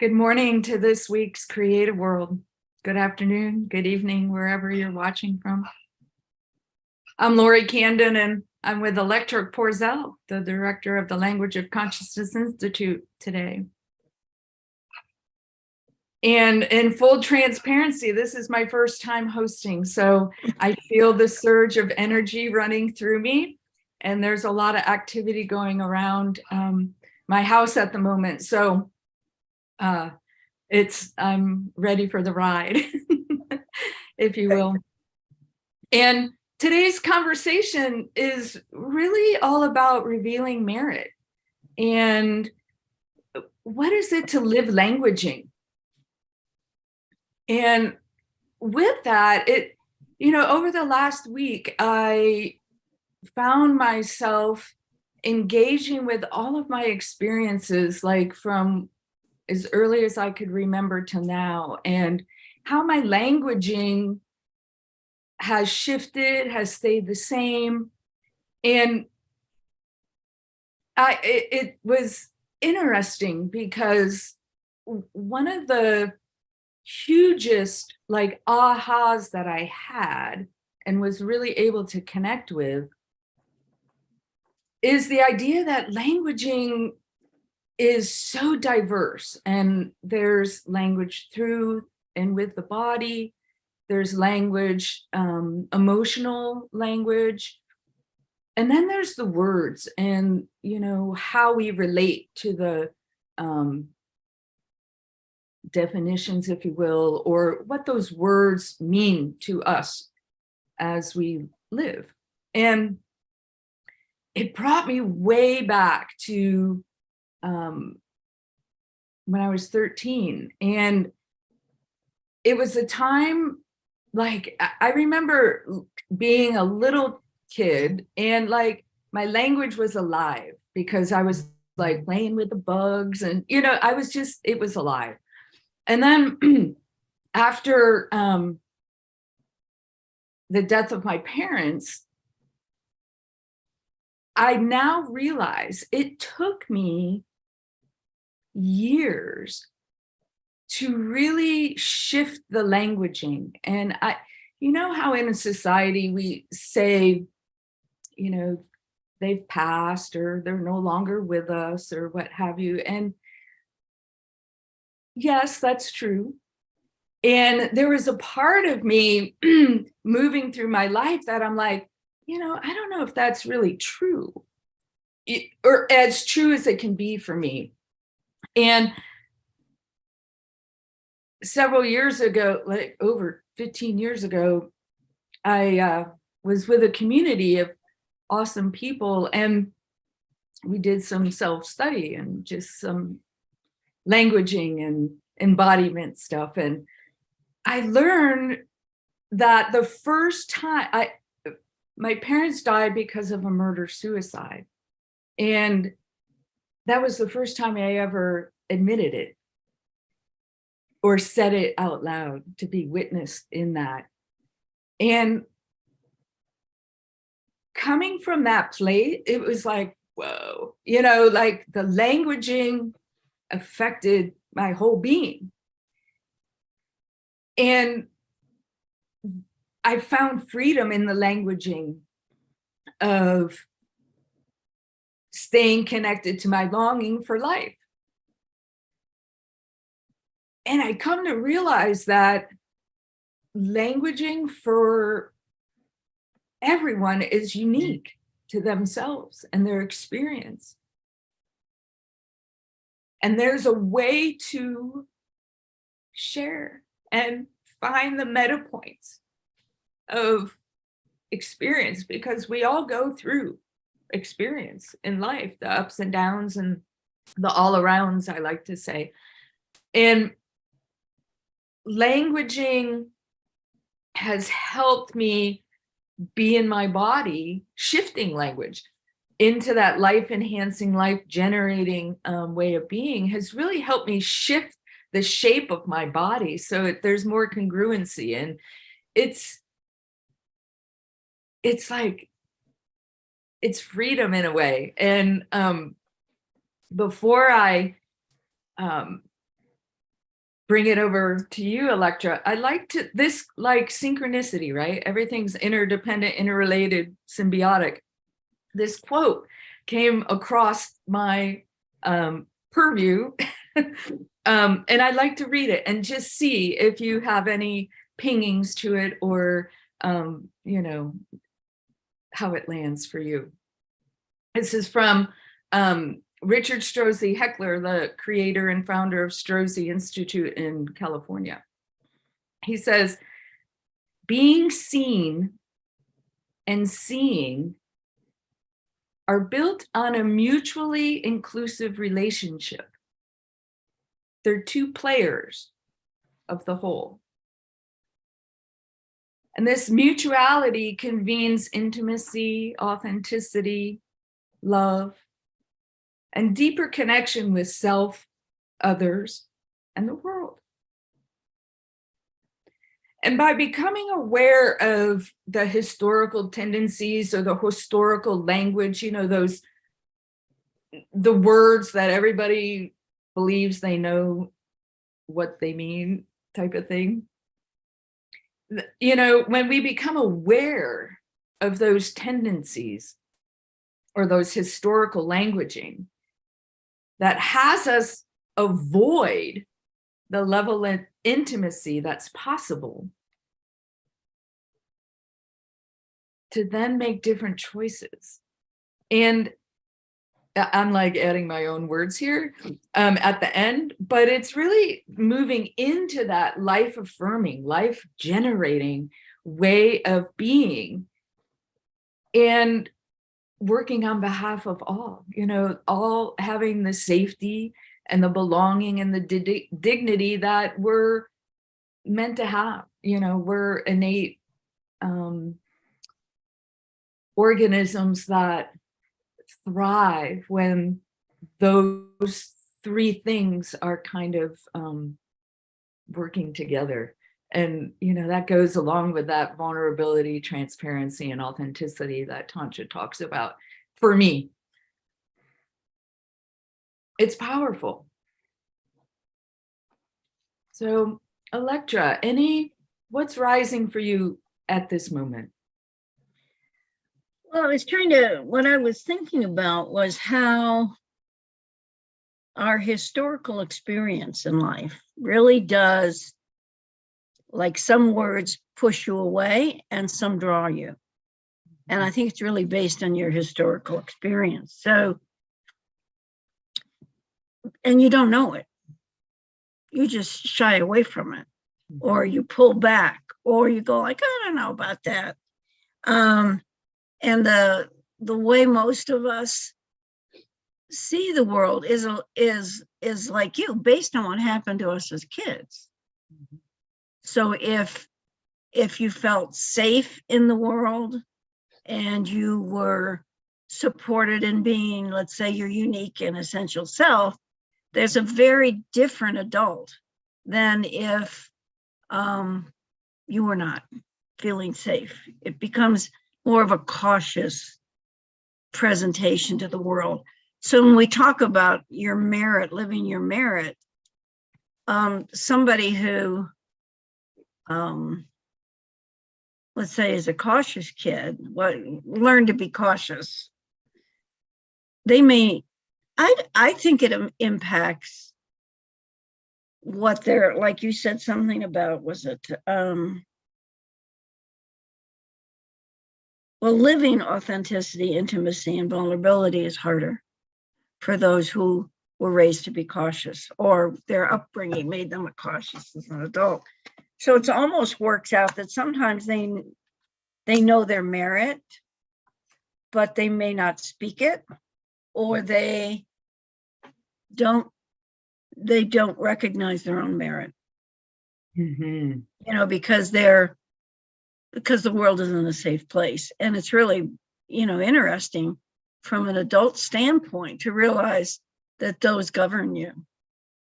Good morning to this week's Creative World. Good afternoon, good evening, wherever you're watching from. I'm Lori Candon, and I'm with Elektra Porzel, the director of the Language of Consciousness Institute today. And in full transparency, this is my first time hosting, so I feel the surge of energy running through me, and there's a lot of activity going around my house at the moment. So I'm ready for the ride, if you will. And today's conversation is really all about revealing merit. And what is it to live languaging? And with that, over the last week, I found myself engaging with all of my experiences, like from as early as I could remember till now, and how my languaging has shifted, has stayed the same. And it was interesting because one of the hugest ahas that I had and was really able to connect with is the idea that languaging is so diverse, and there's language through and with the body, there's language, emotional language, and then there's the words and how we relate to the definitions, if you will, or what those words mean to us as we live. And it brought me way back to when I was 13. And it was a time, I remember being a little kid and my language was alive because I was playing with the bugs and, it was alive. And then after the death of my parents, I now realize it took me years to really shift the languaging. And how in a society we say, they've passed or they're no longer with us or what have you. And yes, that's true. And there was a part of me moving through my life that I'm like, I don't know if that's really true, or as true as it can be for me. And several years ago, over 15 years ago, I was with a community of awesome people, and we did some self-study and just some languaging and embodiment stuff. And I learned that the first time my parents died because of a murder-suicide. And that was the first time I ever admitted it or said it out loud, to be witnessed in that. And coming from that place, it was like, whoa, the languaging affected my whole being. And I found freedom in the languaging of staying connected to my longing for life. And I come to realize that languaging for everyone is unique to themselves and their experience. And there's a way to share and find the meta points of experience, because we all go through experience in life, the ups and downs and the all arounds, I like to say. And languaging has helped me be in my body, shifting language into that life enhancing, life generating way of being has really helped me shift the shape of my body so there's more congruency. And it's freedom in a way. And before I bring it over to you, Elektra. I like to, this like synchronicity, right? Everything's interdependent, interrelated, symbiotic. This quote came across my purview, and I'd like to read it and just see if you have any pingings to it, or you know, how it lands for you. This is from Richard Strozzi Heckler, the creator and founder of Strozzi Institute in California. He says, being seen and seeing are built on a mutually inclusive relationship. They're two players of the whole. And this mutuality convenes intimacy, authenticity, love, and deeper connection with self, others, and the world. And by becoming aware of the historical tendencies or the historical language, you know, the words that everybody believes they know what they mean type of thing. You know, when we become aware of those tendencies or those historical languaging, that has us avoid the level of intimacy that's possible, to then make different choices. And I'm like adding my own words here at the end, but it's really moving into that life affirming, life generating way of being, and working on behalf of all, you know, all having the safety and the belonging and the dignity that we're meant to have. You know, we're innate organisms that thrive when those three things are kind of working together. And, you know, that goes along with that vulnerability, transparency, and authenticity that Tantra talks about. For me, it's powerful. So, Elektra, what's rising for you at this moment? Well, what I was thinking about was how our historical experience in life really does, like, some words push you away and some draw you. And I think it's really based on your historical experience. So, and you don't know it. You just shy away from it, or you pull back, or you go like, I don't know about that. And the way most of us see the world is like you, based on what happened to us as kids. So if you felt safe in the world and you were supported in being, let's say, your unique and essential self, there's a very different adult than if you were not feeling safe. It becomes more of a cautious presentation to the world. So when we talk about your merit, living your merit, somebody who, let's say, is a cautious kid, learn to be cautious. I think it impacts what they're, like you said something about, was it, well, living authenticity, intimacy, and vulnerability is harder for those who were raised to be cautious, or their upbringing made them cautious as an adult. So it almost works out that sometimes they know their merit, but they may not speak it, or they don't recognize their own merit. Mm-hmm. You know, because the world isn't a safe place. And it's really, you know, interesting from an adult standpoint to realize that those govern you.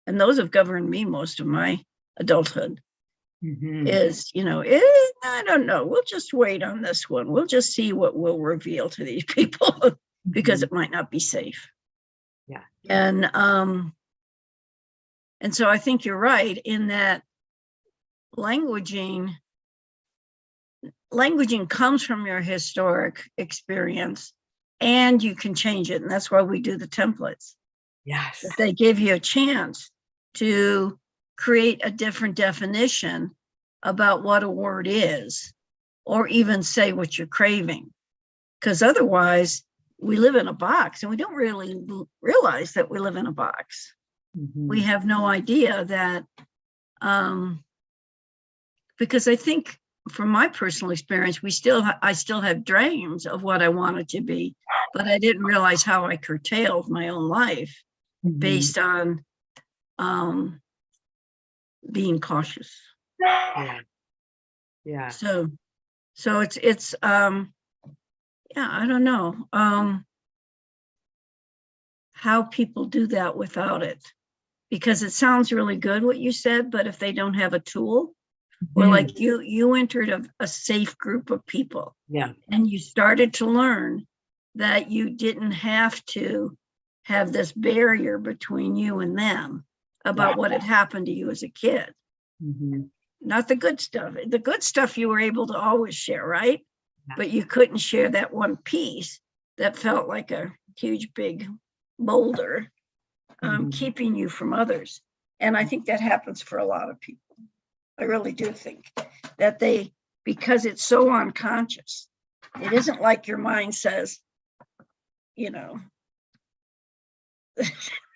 And those have governed me most of my adulthood. Mm-hmm. Is, you know, I don't know, we'll just wait on this one. We'll just see what we'll reveal to these people because it might not be safe. Yeah. And And so I think you're right in that languaging comes from your historic experience, and you can change it. And that's why we do the templates. Yes. That they give you a chance to create a different definition about what a word is, or even say what you're craving. Because otherwise, we live in a box and we don't really realize that we live in a box. We have no idea that, because I think from my personal experience, I still have dreams of what I wanted to be, but I didn't realize how I curtailed my own life based on being cautious. Yeah. So it's yeah, I don't know how people do that without it, because it sounds really good what you said, but if they don't have a tool, or like you entered a safe group of people, and you started to learn that you didn't have to have this barrier between you and them about what had happened to you as a kid. Not the good stuff. The good stuff you were able to always share, right? But you couldn't share that one piece that felt like a huge big boulder keeping you from others. And I think that happens for a lot of people. I really do think that because it's so unconscious, it isn't like your mind says, it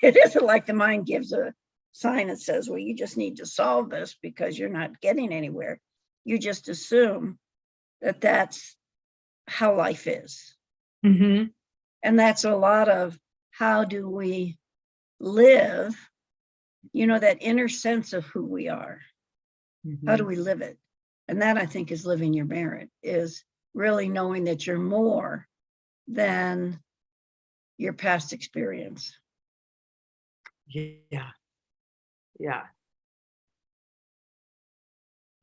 isn't like the mind gives a sign that says, well, you just need to solve this because you're not getting anywhere. You just assume that that's how life is. And that's a lot of how do we live, that inner sense of who we are. How do we live it? And that, I think, is living your merit, is really knowing that you're more than your past experience. Yeah.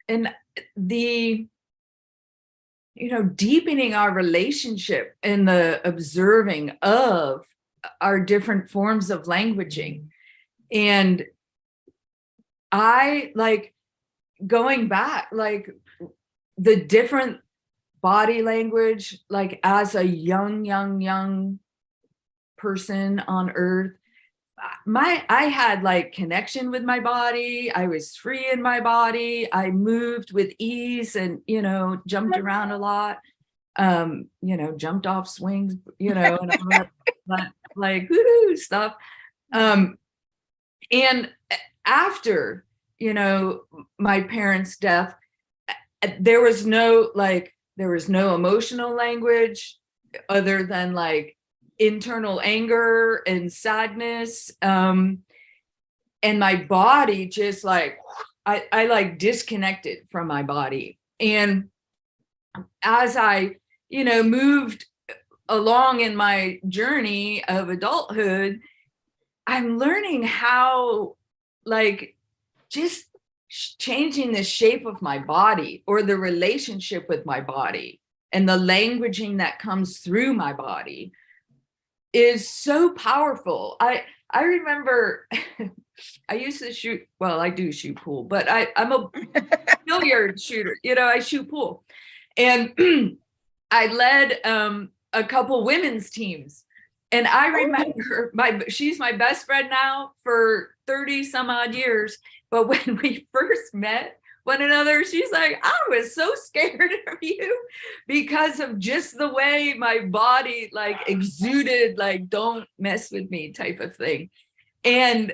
And the, deepening our relationship and the observing of our different forms of languaging. And I like going back, like the different body language, like as a young person on earth, I had like connection with my body. I was free in my body. I moved with ease and, jumped around a lot, jumped off swings, and all that like woohoo stuff. And after, my parents' death, there was no emotional language other than like internal anger and sadness. And my body just like, I like disconnected from my body. And as I, moved along in my journey of adulthood, I'm learning how like just changing the shape of my body or the relationship with my body and the languaging that comes through my body is so powerful. I remember I used to shoot, well, I do shoot pool, but I'm a billiard shooter, I shoot pool. And I led a couple women's teams. And I remember she's my best friend now for 30 some odd years. But when we first met one another, she's like, I was so scared of you because of just the way my body like exuded, like, don't mess with me type of thing. And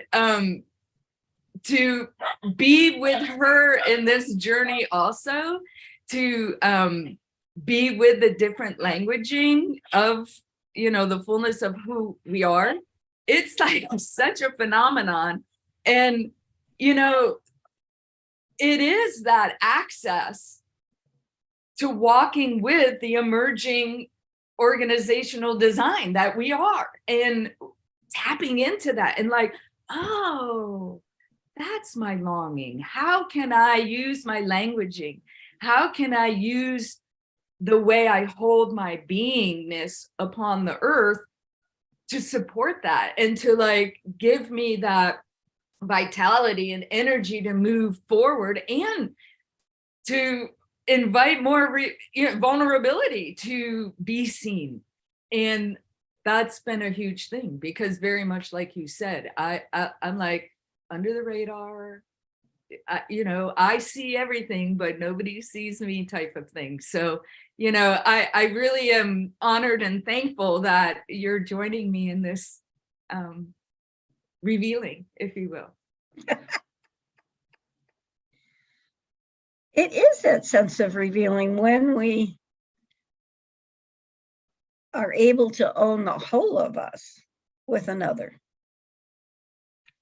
to be with her in this journey also, to be with the different languaging of, the fullness of who we are, it's like such a phenomenon. And, it is that access to walking with the emerging organizational design that we are and tapping into that and like, oh, that's my longing. How can I use my languaging? How can I use the way I hold my beingness upon the earth to support that and to like give me that vitality and energy to move forward and to invite more vulnerability to be seen. And that's been a huge thing, because very much like you said, I'm like under the radar. I see everything, but nobody sees me type of thing. So, I really am honored and thankful that you're joining me in this revealing, if you will. It is that sense of revealing when we are able to own the whole of us with another.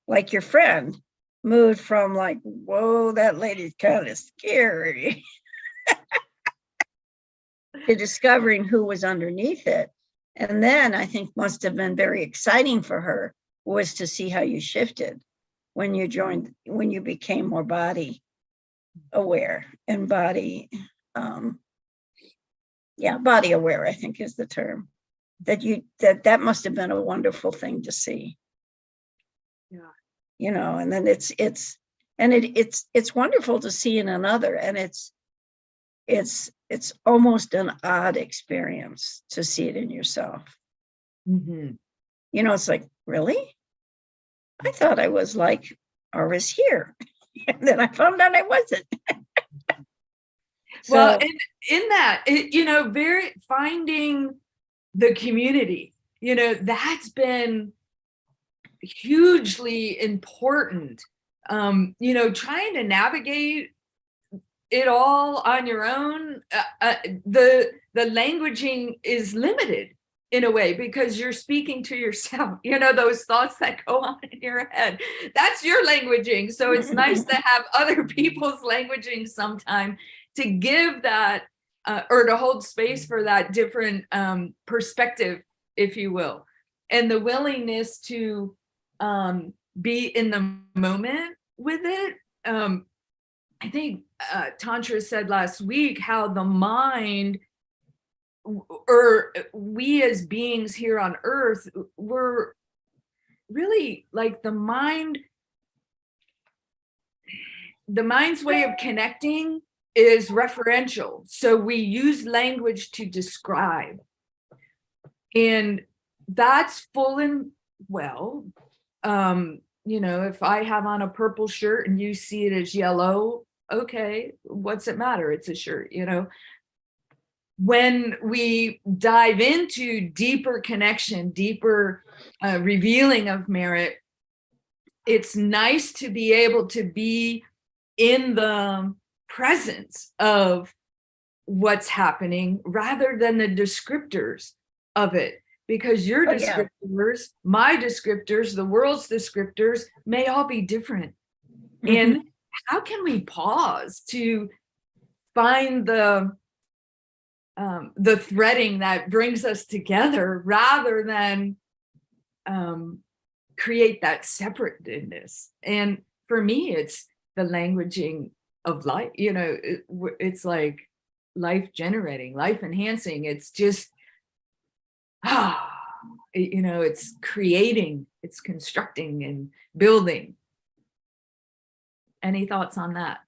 Like your friend moved from like, whoa, that lady's kind of scary, to discovering who was underneath it. And then I think must have been very exciting for her was to see how you shifted when you became more body aware and body aware, I think is the term. That must have been a wonderful thing to see. Yeah. And then it's wonderful to see in another, and it's almost an odd experience to see it in yourself. Mm-hmm. It's like, really? I thought I was like, or was here. And then I found out I wasn't. Well, in that, finding the community, that's been hugely important. Trying to navigate it all on your own, the languaging is limited in a way, because you're speaking to yourself, those thoughts that go on in your head, that's your languaging. So it's nice to have other people's languaging sometime to give that or to hold space for that different perspective, if you will, and the willingness to be in the moment with it. I think Tantra said last week how the mind, or we as beings here on earth, we're really like the mind's way of connecting is referential. So we use language to describe. And that's full and well. If I have on a purple shirt and you see it as yellow, okay, what's it matter? It's a shirt, When we dive into deeper connection, deeper revealing of merit, it's nice to be able to be in the presence of what's happening rather than the descriptors of it, because your descriptors, my descriptors, the world's descriptors may all be different. Mm-hmm. And how can we pause to find the threading that brings us together rather than create that separateness? And for me, it's the languaging of life. It's like life generating, life enhancing. It's just it's creating, it's constructing and building. Any thoughts on that?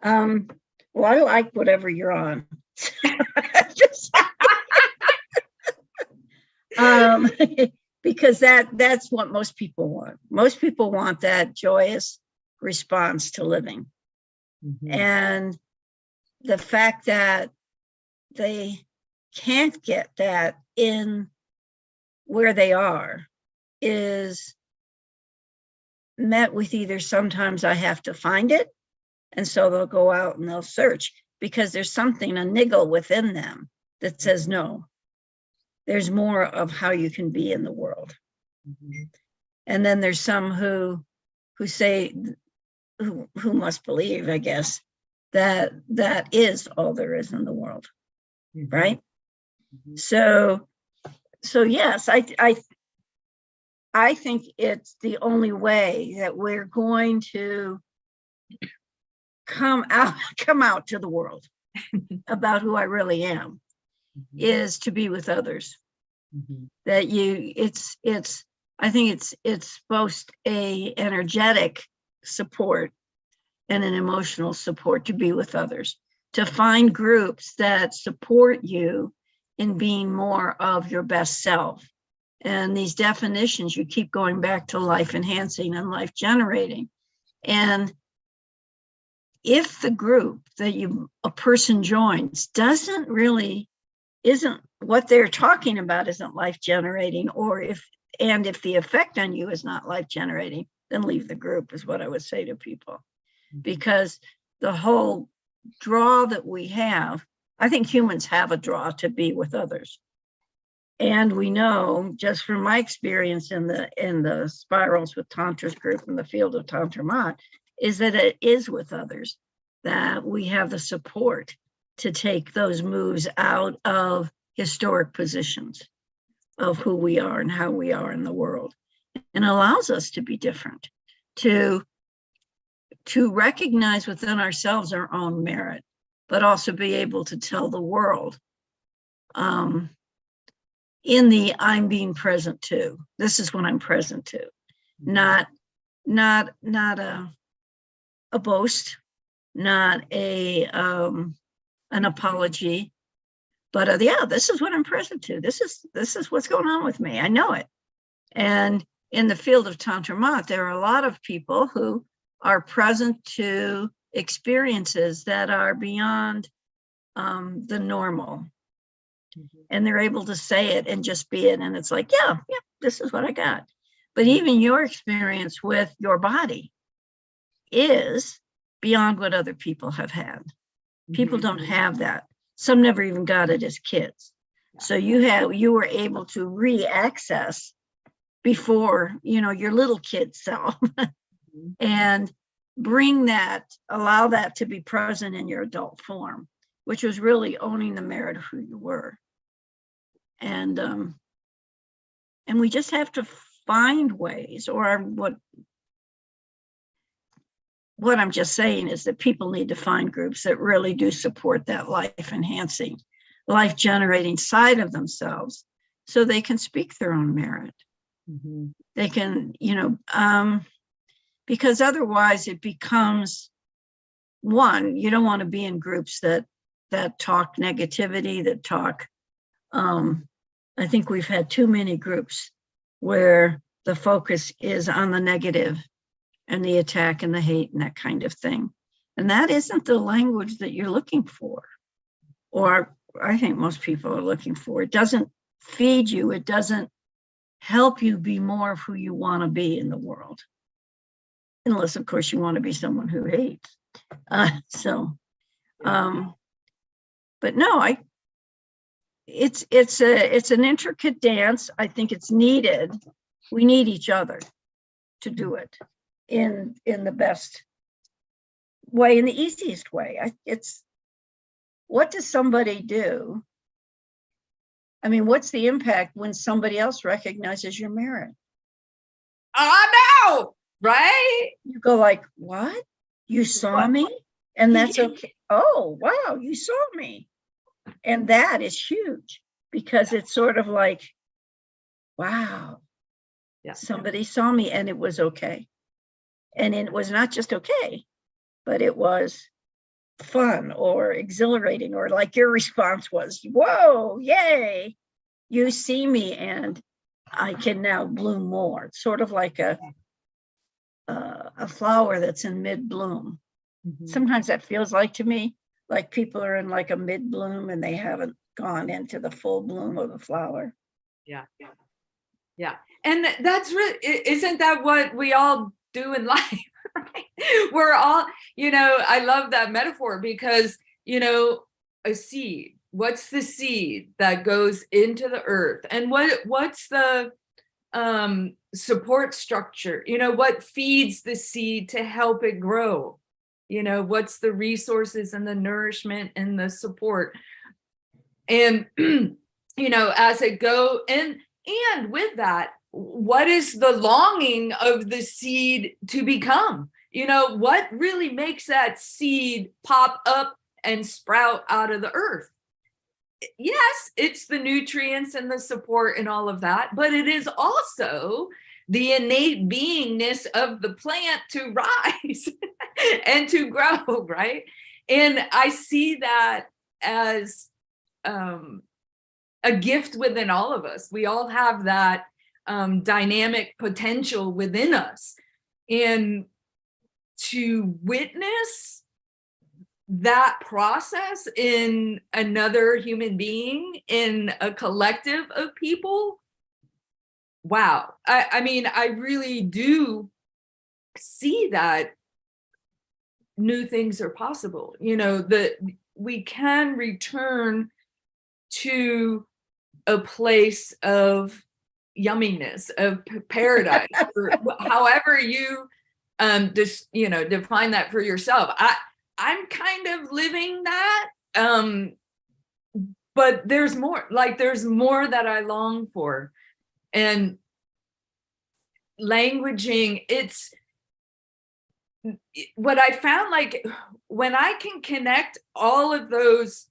Well, I like whatever you're on. Because that's what most people want. Most people want that joyous response to living. Mm-hmm. And the fact that they can't get that in where they are is met with either sometimes I have to find it, and so they'll go out and they'll search because there's something, a niggle within them that says no, there's more of how you can be in the world. Mm-hmm. And then there's some who say, who must believe, I guess, that is all there is in the world. Mm-hmm. Right? Mm-hmm. So yes, I think it's the only way that we're going to come out to the world about who I really am, mm-hmm. is to be with others. Mm-hmm. That it's I think it's both a energetic support and an emotional support to be with others, to find groups that support you in being more of your best self. And these definitions, you keep going back to life enhancing and life generating. And if the group that a person joins isn't what they're talking about isn't life generating, or if the effect on you is not life generating, then leave the group, is what I would say to people. Because the whole draw that we have, I think humans have a draw to be with others. And we know, just from my experience in the spirals with Tantra's group in the field of Tantra Mat, is that it is with others that we have the support to take those moves out of historic positions of who we are and how we are in the world, and allows us to be different, to recognize within ourselves our own merit, but also be able to tell the world in the I'm being present to. This is what I'm present to, not a boast, not an apology, but yeah, this is what I'm present to. This is what's going on with me. I know it. And in the field of Tantra Mat, there are a lot of people who are present to experiences that are beyond the normal. And they're able to say it and just be it. And it's like, yeah, this is what I got. But even your experience with your body is beyond what other people have had. People don't have that. Some never even got it as kids. So you were able to re-access before, your little kid self and allow that to be present in your adult form, which was really owning the merit of who you were. And we just have to find ways, or what I'm just saying is that people need to find groups that really do support that life enhancing, life generating side of themselves, so they can speak their own merit. They can, because otherwise it becomes, one, you don't want to be in groups that talk negativity, that talk, I think we've had too many groups where the focus is on the negative and the attack and the hate and that kind of thing. And that isn't the language that you're looking for, or I think most people are looking for. It doesn't feed you. It doesn't help you be more of who you want to be in the world. Unless, of course, you want to be someone who hates. But no, it's an intricate dance. I think it's needed. We need each other to do it in the best way, in the easiest way. What does somebody do? I mean, what's the impact when somebody else recognizes your merit? I know, right? You go like, what? You saw me? And that's okay. Oh, wow, you saw me. And that is huge, because it's sort of like, wow, somebody saw me and it was okay. And it was not just okay, but it was fun or exhilarating, or like your response was, whoa, yay, you see me and I can now bloom more. It's sort of like a flower that's in mid-bloom. Sometimes that feels like, to me, like people are in like a mid-bloom and they haven't gone into the full bloom of the flower. Yeah. And that's really, isn't that what we all do in life? Right? We're all, I love that metaphor, because, a seed, what's the seed that goes into the earth, and what's the support structure, what feeds the seed to help it grow, what's the resources and the nourishment and the support, and as it go, and with that, what is the longing of the seed to become? What really makes that seed pop up and sprout out of the earth? yes, it's the nutrients and the support and all of that, but it is also the innate beingness of the plant to rise and to grow, right? And I see that as a gift within all of us. We all have that dynamic potential within us. And to witness that process in another human being, in a collective of people, wow. I mean, I really do see that new things are possible. You know, that we can return to a place of yumminess, of paradise, or however you just, you know, define that for yourself. I'm kind of living that, but there's more, like there's more that I long for. And languaging, it's what I found, like when I can connect all of those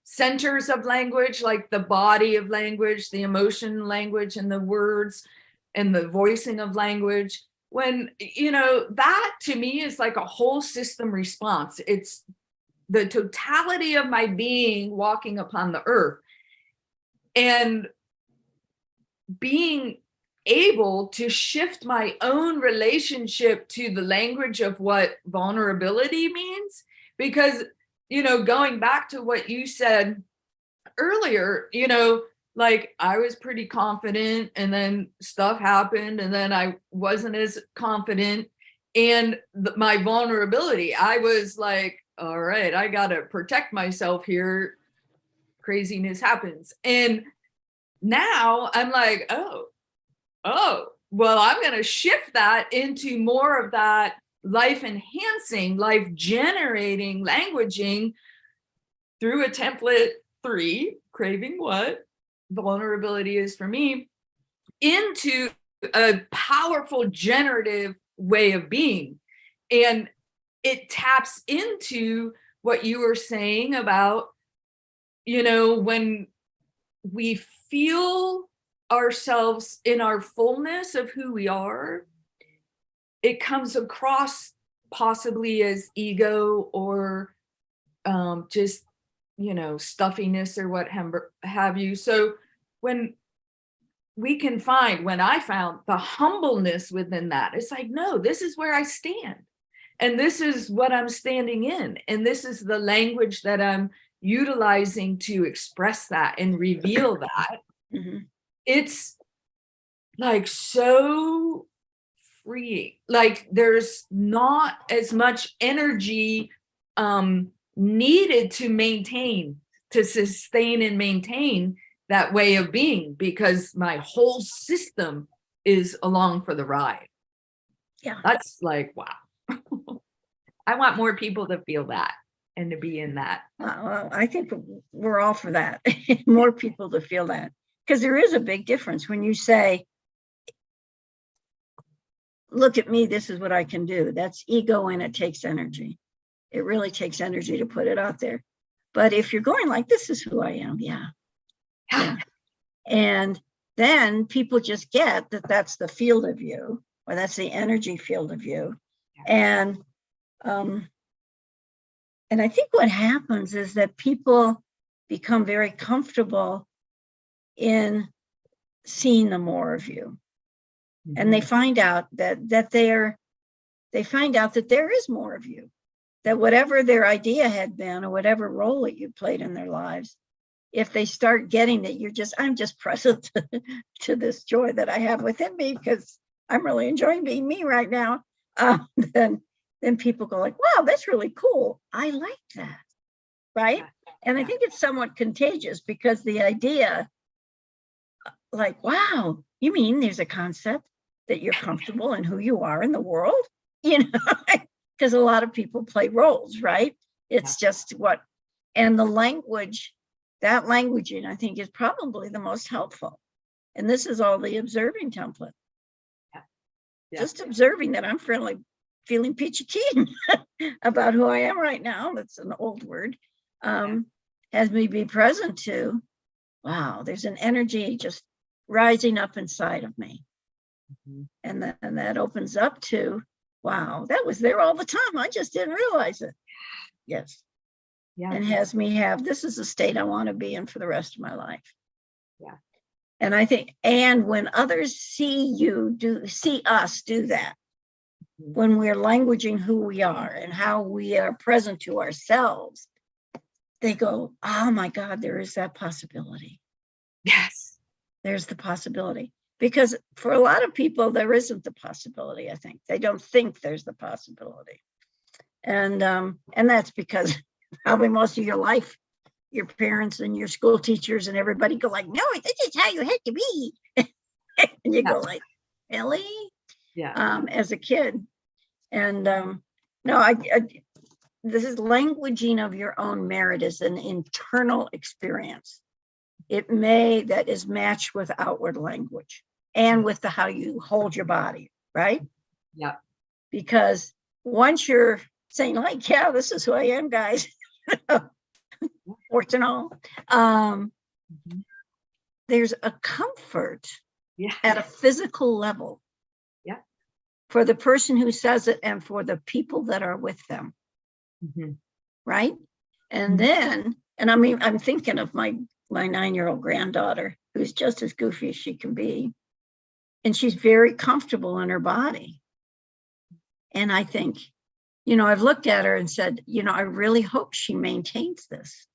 centers of language, like the body of language, the emotion language, and the words and the voicing of language, when, you know, that to me is like a whole system response. It's the totality of my being walking upon the earth, and being able to shift my own relationship to the language of what vulnerability means. Because, you know, going back to what you said earlier, you know, like I was pretty confident, and then stuff happened, and then I wasn't as confident. And my vulnerability, I was like, all right, I got to protect myself here. Craziness happens. And now I'm like, oh, well, I'm going to shift that into more of that life enhancing, life generating languaging through a template 3, craving what vulnerability is for me, into a powerful generative way of being. And it taps into what you were saying about, you know, when we feel ourselves in our fullness of who we are, it comes across possibly as ego, or just, you know, stuffiness or what have you. So when we can find, when I found the humbleness within that, it's like, no, this is where I stand. And this is what I'm standing in. And this is the language that I'm utilizing to express that and reveal that. Mm-hmm. It's like so freeing. Like there's not as much energy needed to maintain, to sustain and maintain that way of being, because my whole system is along for the ride. Yeah. That's like, wow. I want more people to feel that and to be in that. Well, I think we're all for that. More people to feel that, because there is a big difference when you say, look at me, this is what I can do. That's ego, and it takes energy. It really takes energy to put it out there. But if you're going like, this is who I am, yeah. And then people just get that that's the field of you, or that's the energy field of you. And I think what happens is that people become very comfortable in seeing the more of you. Mm-hmm. And they find out that there is more of you, that whatever their idea had been, or whatever role that you played in their lives, if they start getting that I'm just present to this joy that I have within me, because I'm really enjoying being me right now, then people go like, wow, that's really cool. I like that, right? And I think it's somewhat contagious, because the idea, like, wow, you mean there's a concept that you're comfortable in who you are in the world? You know, because a lot of people play roles, right? It's just and the language, that languaging, I think, is probably the most helpful. And this is all the observing template. Just observing that I'm feeling peachy keen about who I am right now. That's an old word. has me be present to, wow, there's an energy just rising up inside of me. And that opens up to, wow, that was there all the time. I just didn't realize it. Yes. Yeah. And has me have, this is a state I want to be in for the rest of my life. Yeah. And I think, and when others see us do that, when we're languaging who we are and how we are present to ourselves, they go, oh my God, there is that possibility. Yes. There's the possibility. Because for a lot of people, there isn't the possibility, I think. They don't think there's the possibility. And that's because probably most of your life, your parents and your school teachers and everybody go like, no, this is how you had to be. And you go like, really? Yeah. As a kid. And no, this is languaging of your own merit is an internal experience. That is matched with outward language and with how you hold your body, right? Yeah. Because once you're saying like, yeah, this is who I am, guys, warts and all, there's a comfort at a physical level for the person who says it and for the people that are with them. Right. And then, and I mean, I'm thinking of my 9-year-old granddaughter, who's just as goofy as she can be. And she's very comfortable in her body. And I think, I've looked at her and said, I really hope she maintains this.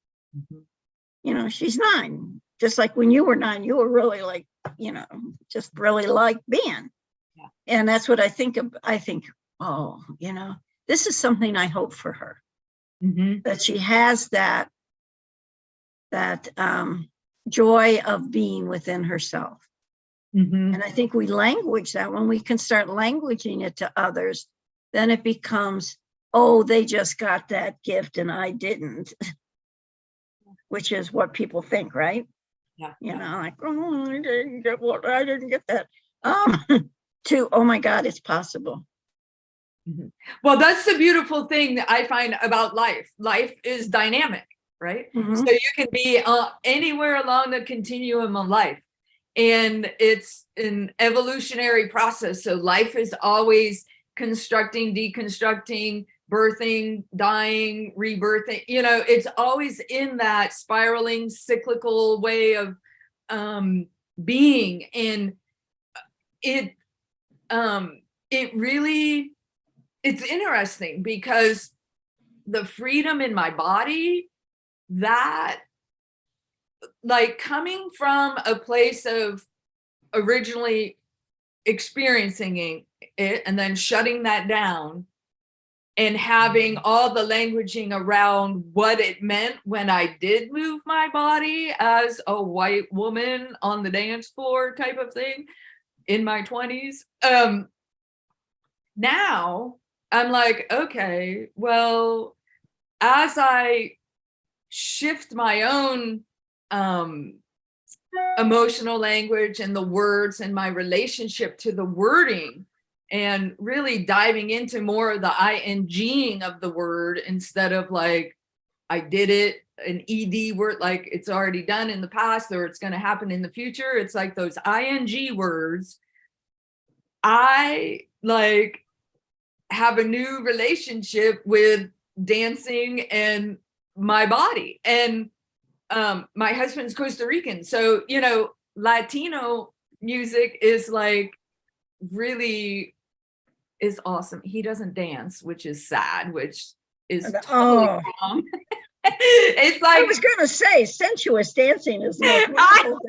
She's 9, just like when you were 9, you were really like, just really like being. And that's what I think of. I think, oh, this is something I hope for her, that she has that joy of being within herself. And I think we language that. When we can start languaging it to others, then it becomes, oh, they just got that gift and I didn't, which is what people think, right? Yeah. Like, oh, I didn't get that. To, oh my God, it's possible. Well, that's the beautiful thing that I find about life. Life is dynamic, right? So you can be anywhere along the continuum of life. And it's an evolutionary process. So life is always constructing, deconstructing, birthing, dying, rebirthing. It's always in that spiraling, cyclical way of being. And it really, it's interesting because the freedom in my body, that, like, coming from a place of originally experiencing it and then shutting that down and having all the languaging around what it meant when I did move my body as a white woman on the dance floor type of thing in my 20s. Now I'm like, okay, well, as I shift my own emotional language and the words and my relationship to the wording, and really diving into more of the ing of the word instead of like, I did it, an ed word, like it's already done in the past or it's going to happen in the future. It's like those ing words. I like have a new relationship with dancing and my body. And my husband's Costa Rican, so Latino music is like really is awesome. He doesn't dance, which is sad, which is totally wrong. It's like, I was gonna say sensuous dancing is like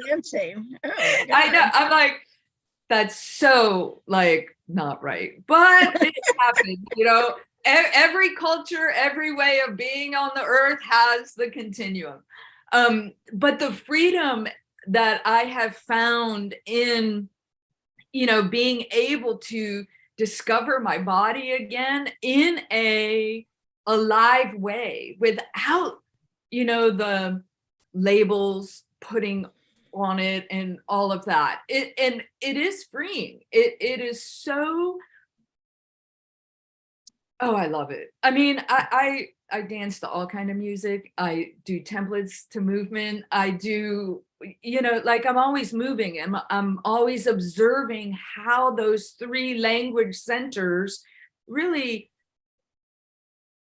dancing. Oh my God. I know, I'm like, that's so like not right, but it happens. Every culture, every way of being on the earth has the continuum. But the freedom that I have found in, being able to discover my body again in a alive way without, the labels putting on it and all of that. It is freeing. It is so, oh, I love it. I mean, I dance to all kind of music. I do templates to movement. I do, like I'm always moving, and I'm always observing how those three language centers really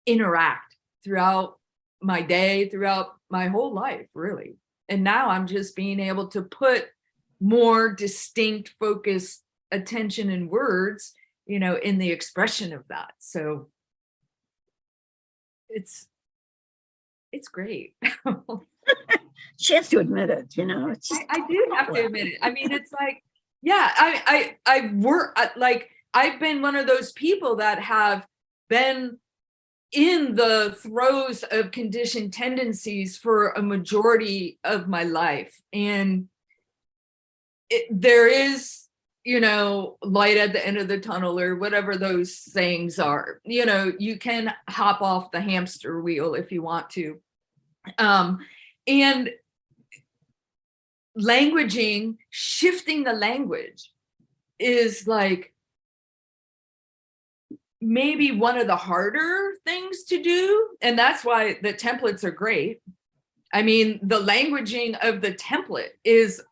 interact throughout my day, throughout my whole life, really. And now I'm just being able to put more distinct, focused attention and words, in the expression of that. So it's great. She has to admit it, it's just, I do have to admit it. I mean, it's like, yeah, I work, like, I've been one of those people that have been in the throes of conditioned tendencies for a majority of my life. And there is, light at the end of the tunnel, or whatever those sayings are. You can hop off the hamster wheel if you want to. And languaging, shifting the language is like maybe one of the harder things to do. And that's why the templates are great. I mean, the languaging of the template is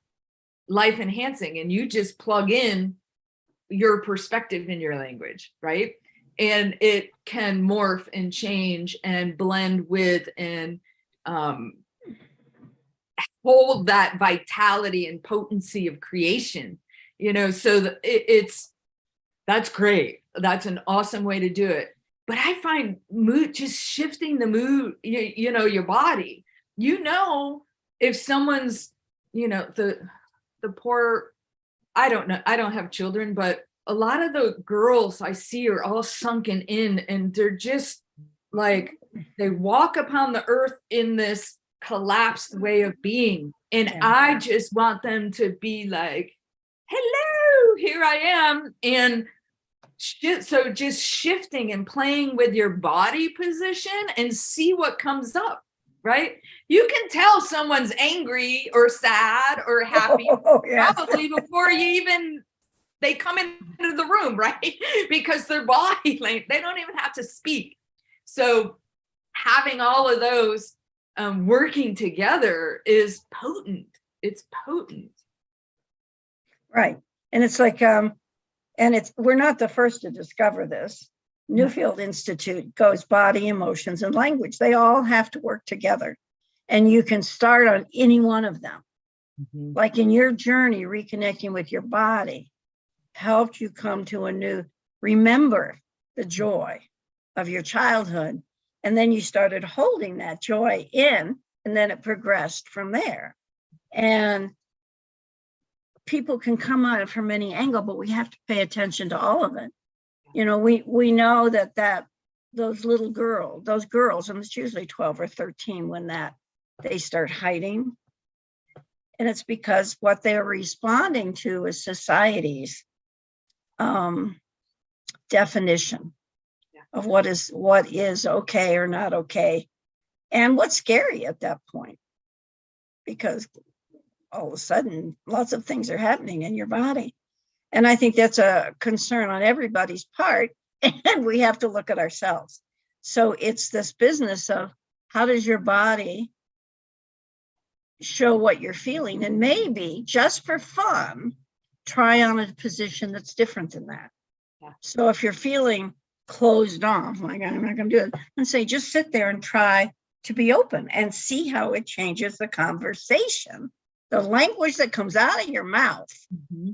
life enhancing, and you just plug in your perspective in your language, right? And it can morph and change and blend with and hold that vitality and potency of creation, so that's great. That's an awesome way to do it. But I find mood, just shifting the mood, your body, if someone's, the poor, I don't know, I don't have children, but a lot of the girls I see are all sunken in, and they're just like, they walk upon the earth in this collapsed way of being. And I just want them to be like, hello, here I am. And so just shifting and playing with your body position and see what comes up, right? You can tell someone's angry or sad or happy probably before they come into the room, right? Because their body, they don't even have to speak. So having all of those working together is potent. It's potent. Right. And it's like, we're not the first to discover this. Newfield Institute goes body, emotions, and language. They all have to work together. And you can start on any one of them. Mm-hmm. Like in your journey, reconnecting with your body helped you come to remember the joy of your childhood. And then you started holding that joy in, and then it progressed from there. And people can come at it from any angle, but we have to pay attention to all of it. We know that those girls, and it's usually 12 or 13 when they start hiding. And it's because what they're responding to is society's definition of what is okay or not okay, and what's scary at that point, because all of a sudden lots of things are happening in your body. And I think that's a concern on everybody's part, and we have to look at ourselves. So it's this business of, how does your body show what you're feeling? And maybe just for fun, try on a position that's different than that. Yeah. So if you're feeling closed off, like, I'm not going to do it, and say, just sit there and try to be open and see how it changes the conversation. The language that comes out of your mouth, mm-hmm.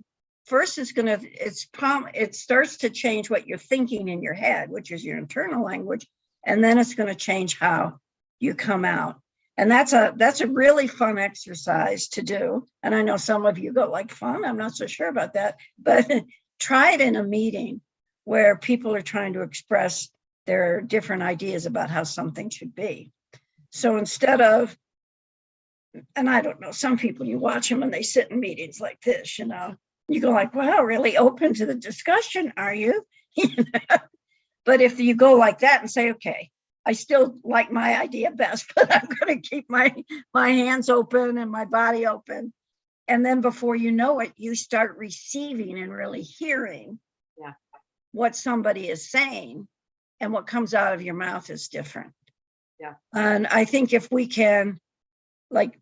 First it starts to change what you're thinking in your head, which is your internal language, and then it's going to change how you come out. And that's a really fun exercise to do. And I know some of you go, like, fun? I'm not so sure about that, but try it in a meeting where people are trying to express their different ideas about how something should be. So instead of, and I don't know, some people, you watch them and they sit in meetings like this, you go like, wow, really open to the discussion, are you? But if you go like that and say, okay, I still like my idea best, but I'm going to keep my hands open and my body open. And then before you know it, you start receiving and really hearing what somebody is saying, and what comes out of your mouth is different. Yeah. And I think if we can, like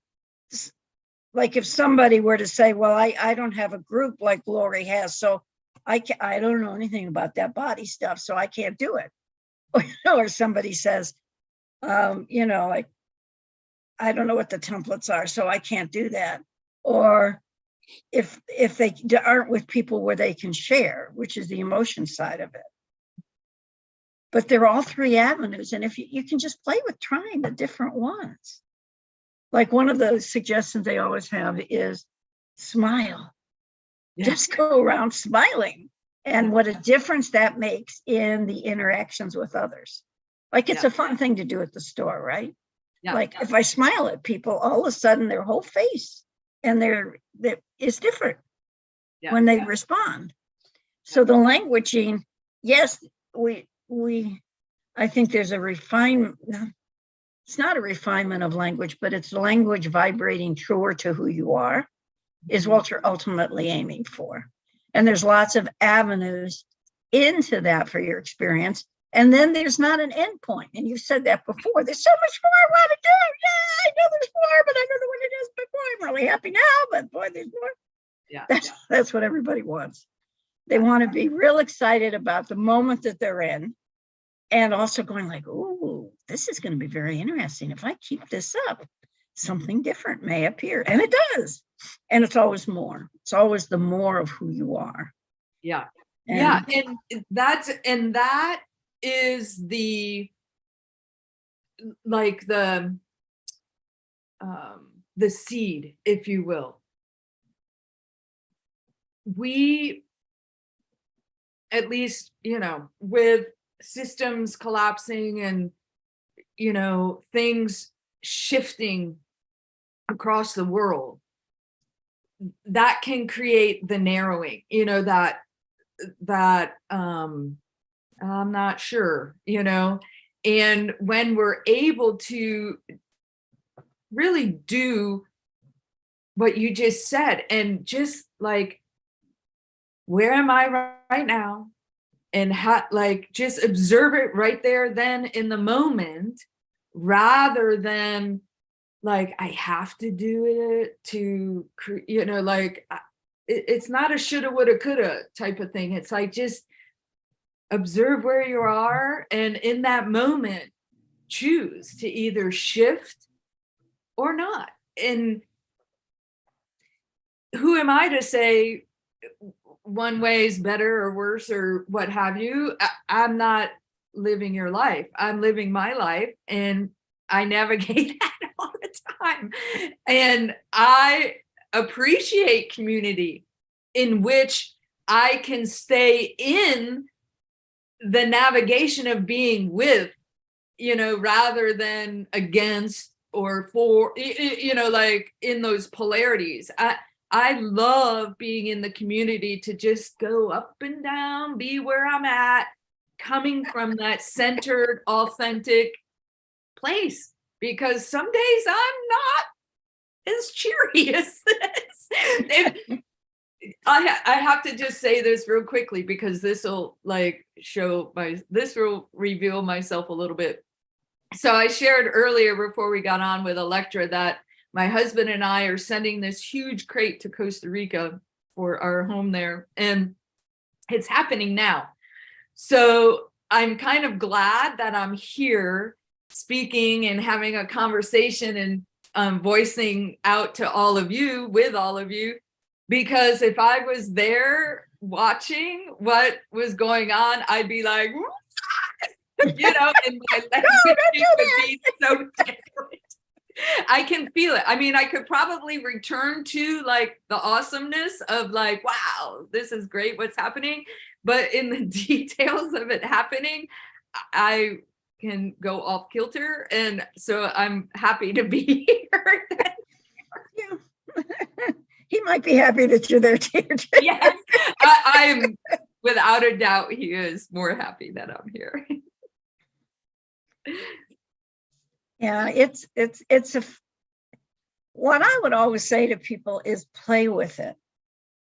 if somebody were to say, well, I don't have a group like Lori has, so I don't know anything about that body stuff, so I can't do it. Or somebody says, like, I don't know what the templates are, so I can't do that. Or if they aren't with people where they can share, which is the emotion side of it. But they're all three avenues. And if you can just play with trying the different ones. Like one of the suggestions they always have is smile. Yeah. Just go around smiling. And what a difference that makes in the interactions with others. Like it's a fun thing to do at the store, right? Yeah. Like if I smile at people, all of a sudden their whole face and is different when they respond. So the languaging, yes, I think there's a refinement. It's not a refinement of language, but it's language vibrating truer to who you are is what you're ultimately aiming for. And there's lots of avenues into that for your experience. And then there's not an end point. And you've said that before. There's so much more I want to do. Yeah, I know there's more, but I don't know what it is before. I'm really happy now, but boy, there's more. Yeah. That's what everybody wants. They want to be real excited about the moment that they're in. And also going like, ooh, this is going to be very interesting. If I keep this up, something different may appear. And it does. And it's always more. It's always the more of who you are. Yeah. And that is the seed, if you will. We, at least, with systems collapsing and, things shifting across the world, that can create the narrowing, that I'm not sure, and when we're able to really do what you just said and just like, where am I right now? And just observe it right there then in the moment, rather than like, I have to do it to, it's not a shoulda, woulda, coulda type of thing. It's like, just observe where you are. And in that moment, choose to either shift or not. And who am I to say one way is better or worse or what have you? I'm not living your life. I'm living my life, and I navigate that all the time. And I appreciate community in which I can stay in the navigation of being with, rather than against or for, like in those polarities. I love being in the community to just go up and down, be where I'm at, coming from that centered, authentic place. Because some days I'm not as cheery as this. I have to just say this real quickly, because this will reveal myself a little bit. So I shared earlier before we got on with Elektra that my husband and I are sending this huge crate to Costa Rica for our home there, and it's happening now. So I'm kind of glad that I'm here speaking and having a conversation and voicing out to all of you, with all of you, because if I was there watching what was going on, I'd be like, and my language would be so different. I can feel it. I mean, I could probably return to like the awesomeness of like, wow, this is great, what's happening. But in the details of it happening, I can go off kilter. And so I'm happy to be here. Yeah. He might be happy that you're there too. Yes, I'm without a doubt, he is more happy that I'm here. Yeah, what I would always say to people is play with it.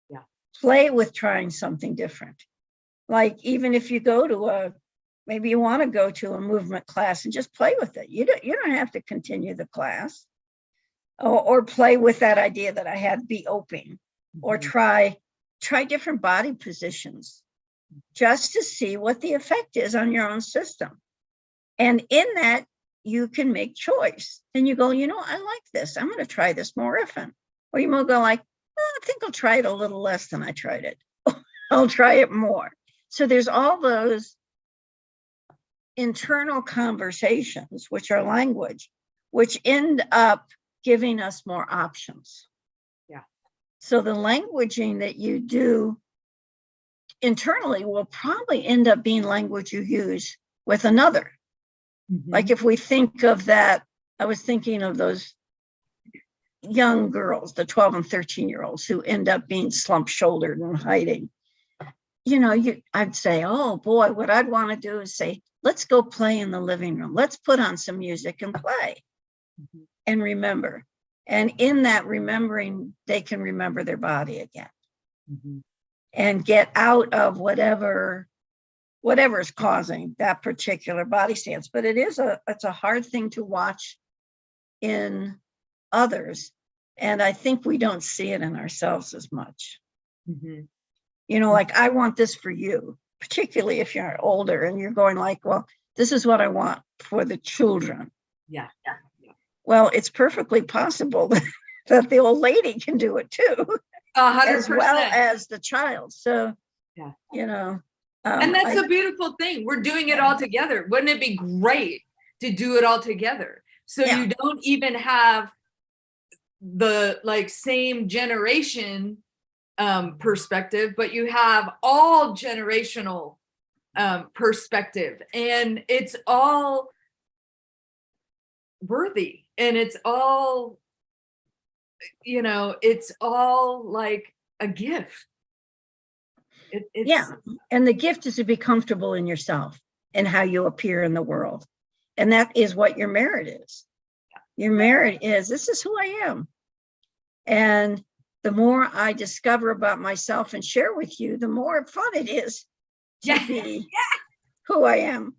Yeah. Play with trying something different. Like even if you go to maybe you want to go to a movement class and just play with it. You don't have to continue the class, or play with that idea that I had, be open, or try different body positions just to see what the effect is on your own system. And in that, you can make choice. And you go, I like this. I'm going to try this more often. Or you might go like, I think I'll try it a little less than I tried it. I'll try it more. So there's all those internal conversations, which are language, which end up giving us more options. Yeah. So the languaging that you do internally will probably end up being language you use with another. Like if we think of that, I was thinking of those young girls, the 12 and 13-year-olds who end up being slump-shouldered and hiding. I'd say, oh boy, what I'd want to do is say, let's go play in the living room. Let's put on some music and play and remember. And in that remembering, they can remember their body again and get out of whatever is causing that particular body stance. But it's a hard thing to watch in others. And I think we don't see it in ourselves as much. Like, I want this for you, particularly if you're older and you're going like, well, this is what I want for the children. Yeah. Well, it's perfectly possible that the old lady can do it too, 100%. as well as the child. So, yeah. And that's a beautiful thing. We're doing it all together. Wouldn't it be great to do it all together? So you don't even have the same generation perspective, but you have all generational perspective, and it's all worthy, and it's all it's all like a gift. And the gift is to be comfortable in yourself and how you appear in the world, and that is what your merit is. Your merit is, this is who I am. And the more I discover about myself and share with you, the more fun it is to be who I am.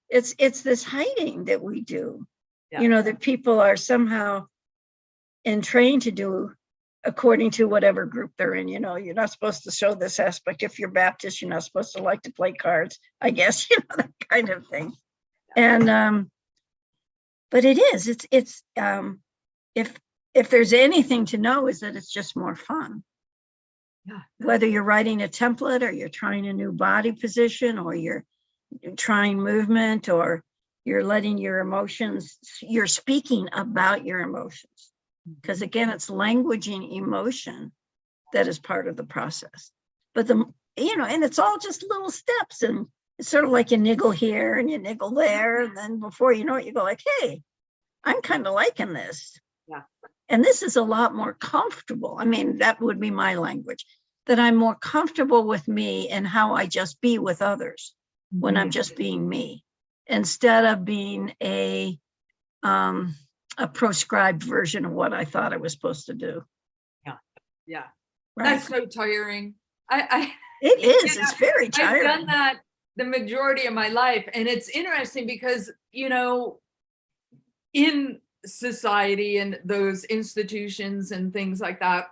It's this hiding that we do, that people are somehow entrained to do according to whatever group they're in. You're not supposed to show this aspect. If you're Baptist, you're not supposed to like to play cards, I guess, that kind of thing. And, but it is, it's if there's anything to know, is that it's just more fun. Whether you're writing a template, or you're trying a new body position, or you're trying movement, or you're letting your emotions, you're speaking about your emotions. Because again, it's languaging emotion that is part of the process. But and it's all just little steps, and it's sort of like you niggle here and you niggle there. And then before you know it, you go like, hey, I'm kind of liking this. Yeah. And this is a lot more comfortable. I mean, that would be my language, that I'm more comfortable with me and how I just be with others when I'm just being me, instead of being a proscribed version of what I thought I was supposed to do. Yeah. Right. That's so tiring. It is. It's very tiring. I've done that the majority of my life. And it's interesting because, in society and those institutions and things like that,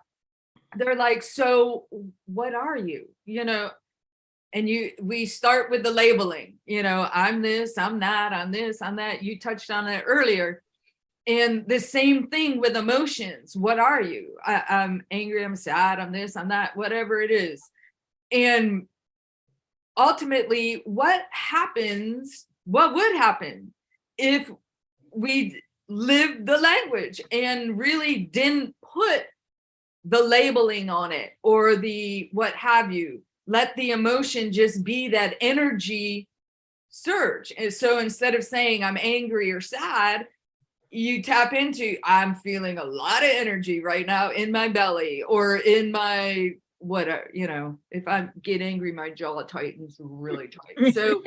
they're like, so what are you? And we start with the labeling, I'm this, I'm that, I'm this, I'm that. You touched on it earlier. And the same thing with emotions. What are you? I'm angry, I'm sad, I'm this, I'm that, whatever it is. And ultimately, what would happen if we lived the language and really didn't put the labeling on it or the what have you? Let the emotion just be that energy surge. And so instead of saying I'm angry or sad, you tap into, I'm feeling a lot of energy right now in my belly or in my whatever, if I get angry, my jaw tightens really tight. So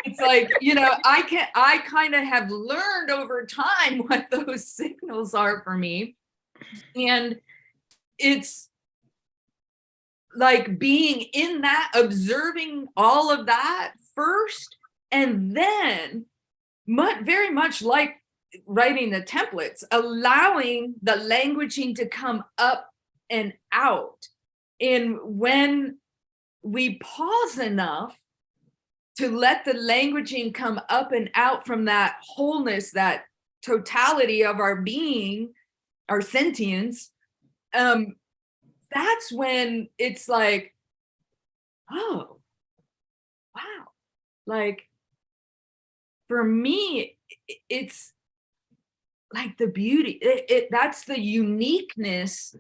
it's like, I kind of have learned over time what those signals are for me. And it's like being in that, observing all of that first, And then very much like writing the templates, allowing the languaging to come up and out. And when we pause enough to let the languaging come up and out from that wholeness, that totality of our being, our sentience, that's when it's like, oh, wow. Like, for me, it's like the beauty, that's the uniqueness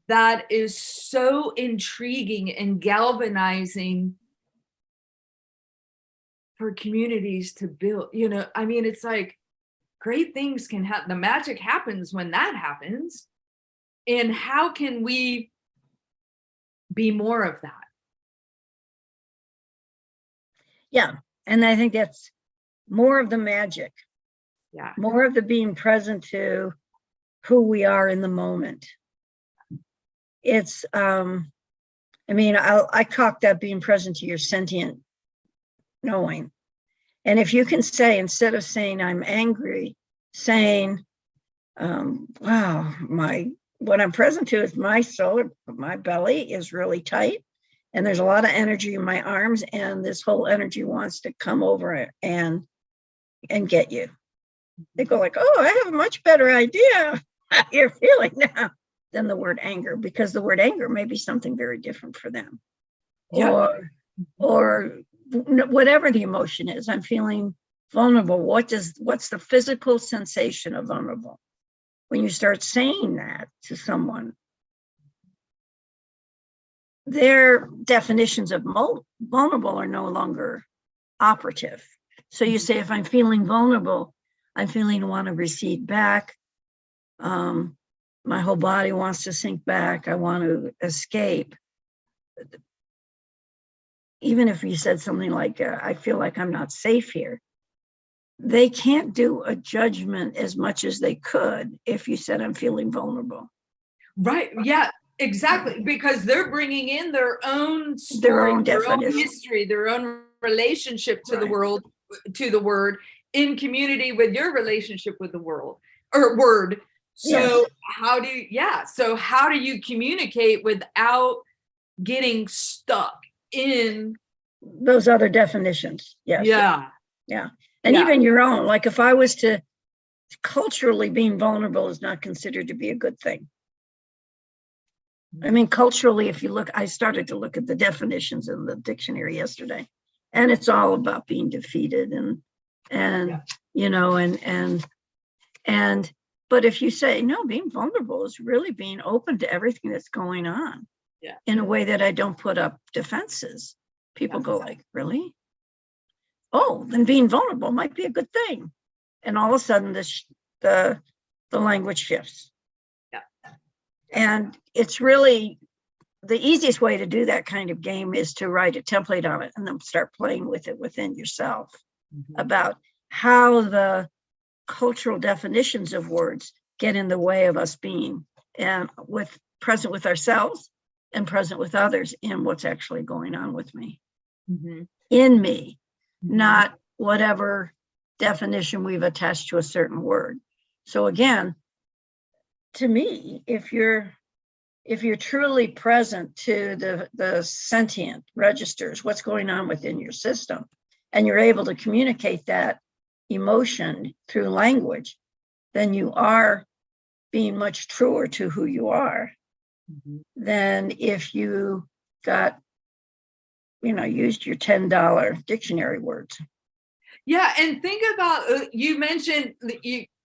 that is so intriguing and galvanizing for communities to build. I mean, it's like great things can happen. The magic happens when that happens. And how can we be more of that? Yeah. And I think that's more of the magic. Yeah. More of the being present to who we are in the moment. It's, I mean, I caught that being present to your sentient knowing. And if you can say, instead of saying I'm angry, saying, wow, what I'm present to is my soul, my belly is really tight. And there's a lot of energy in my arms, and this whole energy wants to come over and get you. They go like, oh, I have a much better idea how you're feeling now than the word anger, because the word anger may be something very different for them. Yeah. Or whatever the emotion is, I'm feeling vulnerable. What's the physical sensation of vulnerable? When you start saying that to someone, their definitions of vulnerable are no longer operative. So you say, if I'm feeling vulnerable, I'm feeling to want to recede back. My whole body wants to sink back. I want to escape. Even if you said something like, I feel like I'm not safe here, they can't do a judgment as much as they could if you said, I'm feeling vulnerable. Right. Yeah, exactly. Because they're bringing in their own story, their own history, their own relationship to the world, to the word, in community with your relationship with the world or word. So how do you communicate without getting stuck in those other definitions? Yes. Yeah. And even your own, like if I was to, culturally being vulnerable is not considered to be a good thing. I mean, culturally, if you look, I started to look at the definitions in the dictionary yesterday, and it's all about being defeated but if you say, no, being vulnerable is really being open to everything that's going on in a way that I don't put up defenses. People go like, really? Oh, then being vulnerable might be a good thing. And all of a sudden the language shifts. Yeah. And it's really the easiest way to do that kind of game is to write a template on it and then start playing with it within yourself about how the cultural definitions of words get in the way of us being and present with ourselves and present with others in what's actually going on with me, in me, not whatever definition we've attached to a certain word. So again, to me, if you're truly present to the sentient registers, what's going on within your system, and you're able to communicate that emotion through language, then you are being much truer to who you are than if you got, used your $10 dictionary words. Yeah, and think about, you mentioned,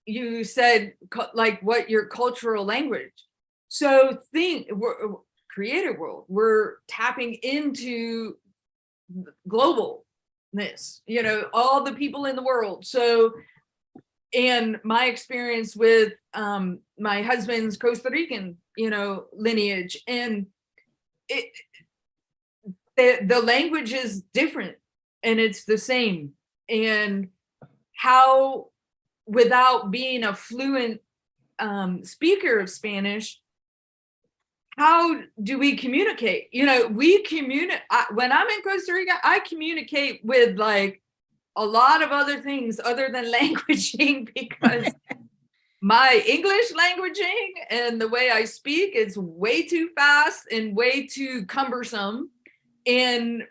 you said like what your cultural language. So creative world, we're tapping into globalness, all the people in the world. So, and my experience with my husband's Costa Rican, lineage, and the language is different and it's the same. And how, without being a fluent speaker of Spanish, how do we communicate? We communicate. When I'm in Costa Rica, I communicate with like a lot of other things other than languaging, because my English languaging and the way I speak is way too fast and way too cumbersome. And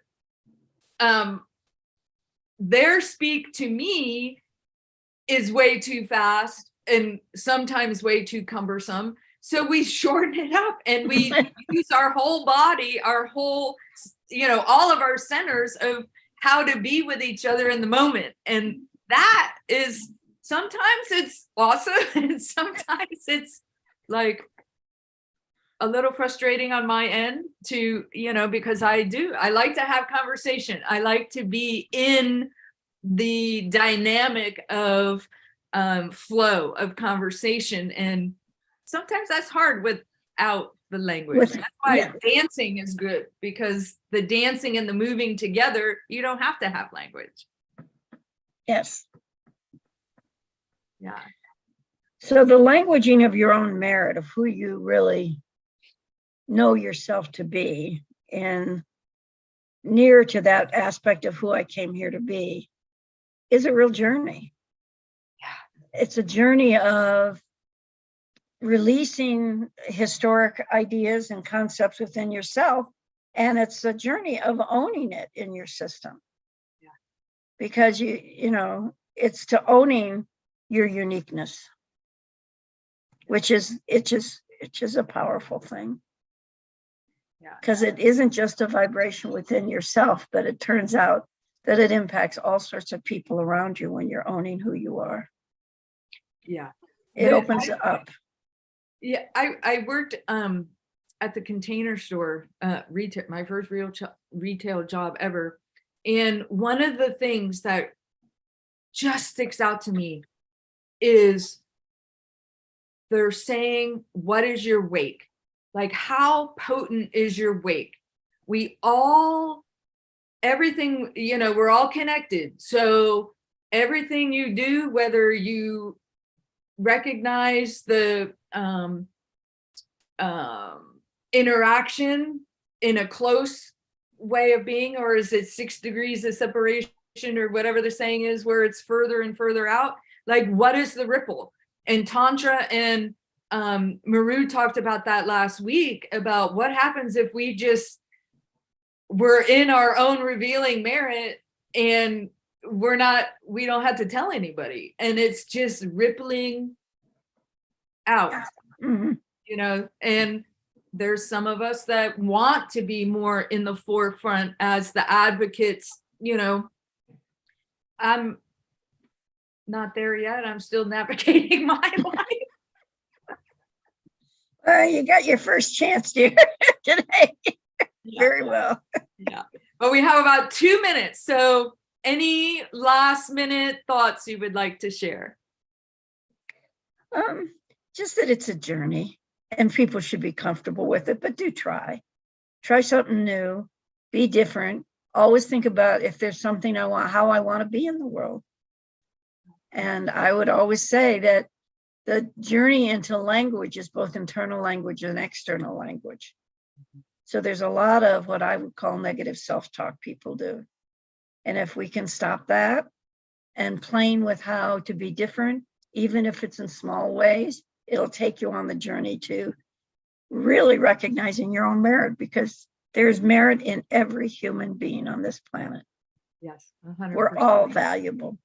their speak to me is way too fast and sometimes way too cumbersome. So we shorten it up and we use our whole body, our whole, all of our centers of how to be with each other in the moment. And that is, sometimes it's awesome and sometimes it's like a little frustrating on my end to, because I like to have conversation. I like to be in the dynamic of flow of conversation. And sometimes that's hard without the language. That's why dancing is good, because the dancing and the moving together, you don't have to have language. Yes. Yeah. So the languaging of your own merit, of who you really know yourself to be, and near to that aspect of who I came here to be, is a real journey. Yeah. It's a journey of releasing historic ideas and concepts within yourself. And it's a journey of owning it in your system. Yeah. Because it's to owning your uniqueness, which is a powerful thing. Yeah. Because it isn't just a vibration within yourself, but it turns out that it impacts all sorts of people around you when you're owning who you are. Yeah. It opens up. Yeah, I worked at the Container Store, retail, my first real retail job ever. And one of the things that just sticks out to me is they're saying, what is your wake? Like, how potent is your wake? Everything, we're all connected. So everything you do, whether you recognize the interaction in a close way of being, or is it 6 degrees of separation, or whatever the saying is, where it's further and further out? Like, what is the ripple? And Tantra and Maru talked about that last week, about what happens if we're in our own revealing merit and we don't have to tell anybody, and it's just rippling out. Mm-hmm. And there's some of us that want to be more in the forefront as the advocates. I'm not there yet. I'm still navigating my life. You got your first chance, dear, today. Yeah. Very well. Yeah. But we have about 2 minutes. So any last minute thoughts you would like to share? Just that it's a journey and people should be comfortable with it, but do try something new, be different. Always think about if there's something I want, how I want to be in the world. And I would always say that the journey into language is both internal language and external language. So there's a lot of what I would call negative self-talk people do. And if we can stop that and playing with how to be different, even if it's in small ways, it'll take you on the journey to really recognizing your own merit, because there's merit in every human being on this planet. Yes, 100%. We're all valuable.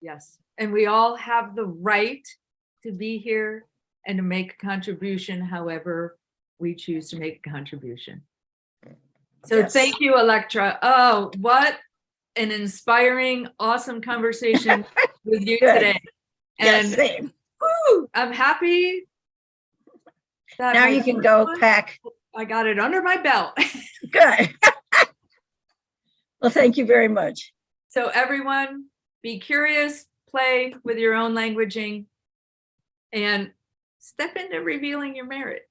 Yes, and we all have the right to be here and to make a contribution however we choose to make a contribution. So yes. Thank you, Elektra. Oh, what an inspiring, awesome conversation with you today. And yes, same. Woo, I'm happy that now you can go pack. I got it under my belt. Good. Well, thank you very much. So everyone, be curious, play with your own languaging, and step into revealing your merit.